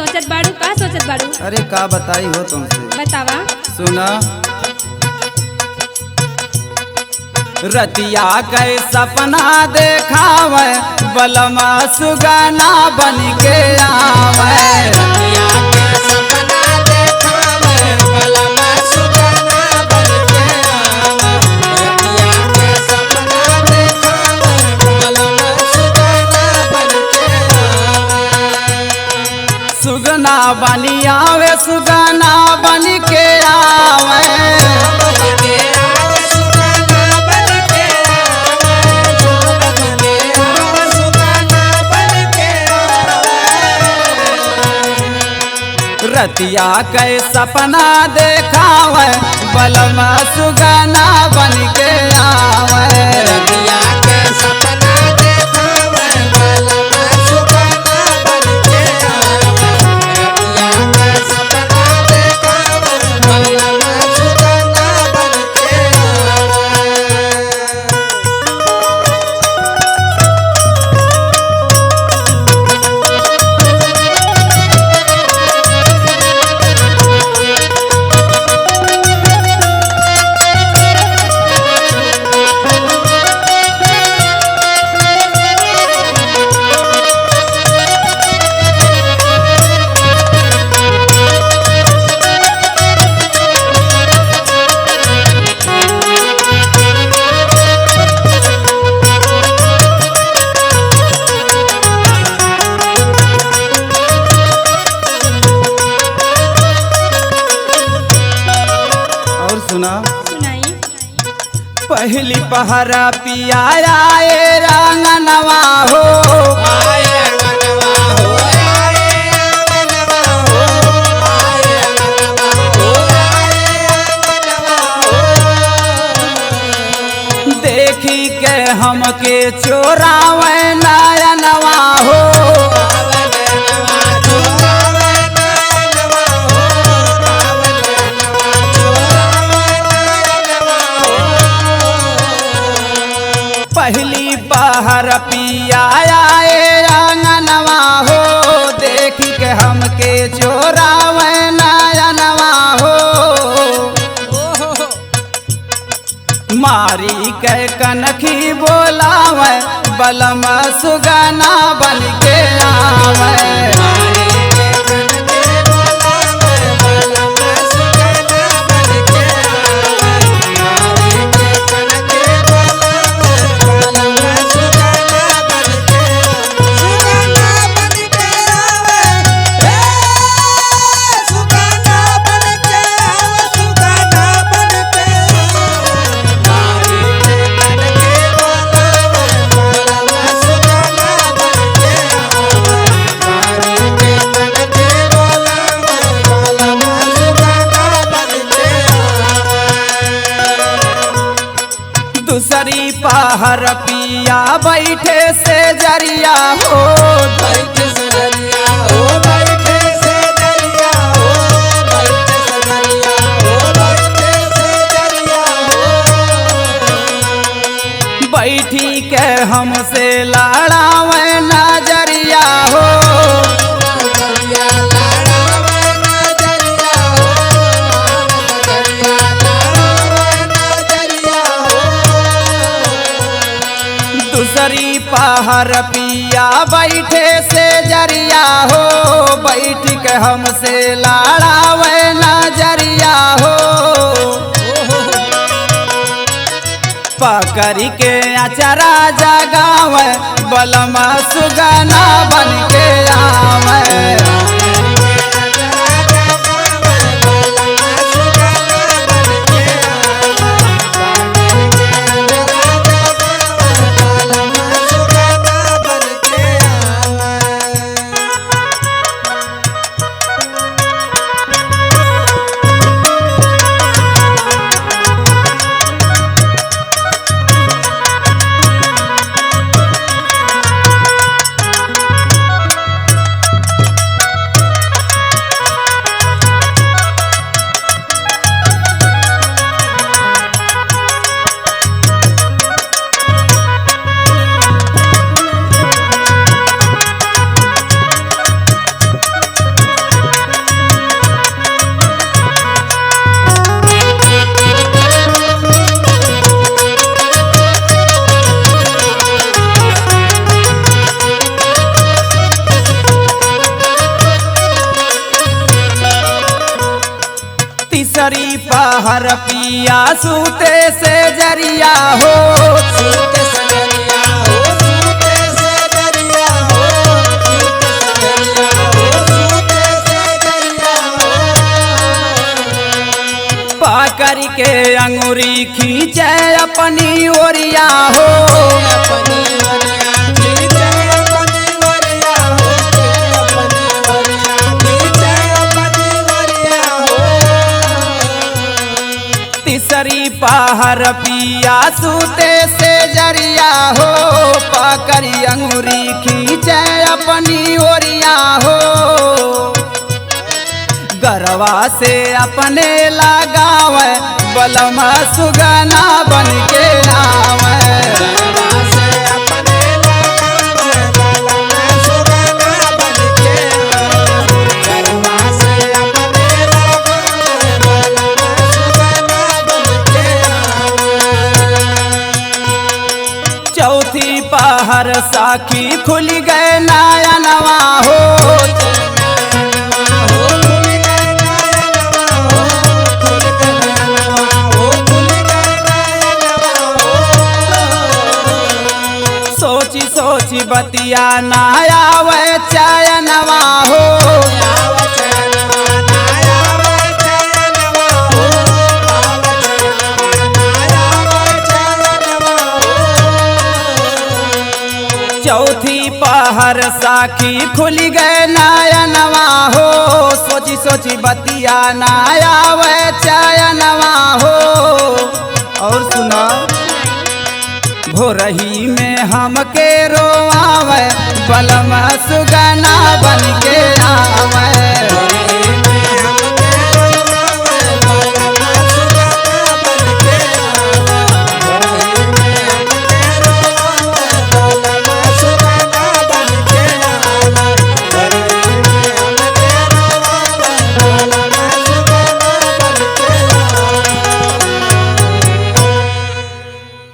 सोचत बाड़ू का सोचत बाड़ू? अरे का बताई हो तुमसे। बतावा। सुना रतिया के सपना देखावे बलमा सुगाना बन के आवे। रतिया के सपना देखावे बलमा सुगाना बन के आवे। रतिया के सपना देखावे बलमा सुगाना बन के आवे। सुगना बनी आवे सुगाना बन के आवे। रतिया के सपना देखावे बलमा सुगाना बन के आवे। रतिया के सपना देखावे बलमा सुगाना बन के आवे। रतिया के सपना देखावे बलमा सुगाना बन के सुनाई। पहली पहरा पियाया ए रंगनवा हो। आए अंगनवा हो आए अंगनवा हो आए अंगनवा हो आए अंगनवा हो। देखी के हमके चोरावे नयनवा हो। पहली पहर पियाया ए अंगनवा हो। देखी के हमके चोरावे नयनवा हो। मारी के कनखी बोलावे बलमा सुगाना बन के आवे। दूसरी पहर पिया बैठे से जरिया हो। बैठे से दरिया हो बैठे से दरिया हो बैठे से दरिया हो बैठे से दरिया हो। बैठी के हमसे लड़ावे नजरिया हो। नजरिया लड़ावे नजरिया हो नजरिया लड़ावे नजरिया हो। दूसरी पहर पिया बैठे से जरिया हो। बैठ के हमसे लड़ावे नजरिया हो। पकड़ी के अचरा जगावे बलमा सुगाना बन के आवे। पहर पिया सूते से जरिया हो सूते सजरिया हो सूते सजरिया हो सूते सजरिया हो सूते सजरिया हो पाकर के अंगूरी खींचे अपनी ओरिया हो अपनी वरिया नीचे अपनी वरिया हो अपनी वरिया नीचे अपनी वरिया हो तीसरी पहर पिया सूते से जरिया हो पाकर अंगूरी खींचे अपनी ओरिया हो गरवा से अपने लगावे बलम सुगना बन के आवे गरबा से अपने लगावे बलम सुगना बनके गरबा से अपने लगावे बलम सुगना बनके चौथी पहर साखी खुल गए नयनवा हो सोची सोची बतिया ना आवे चयनवा हो चौथी पहर साखी खुल गए नयनवा हो सोची सोची बतिया ना आवे चयनवा हो और सुना भोरही में हमके रोआवे बलम सुगना बन के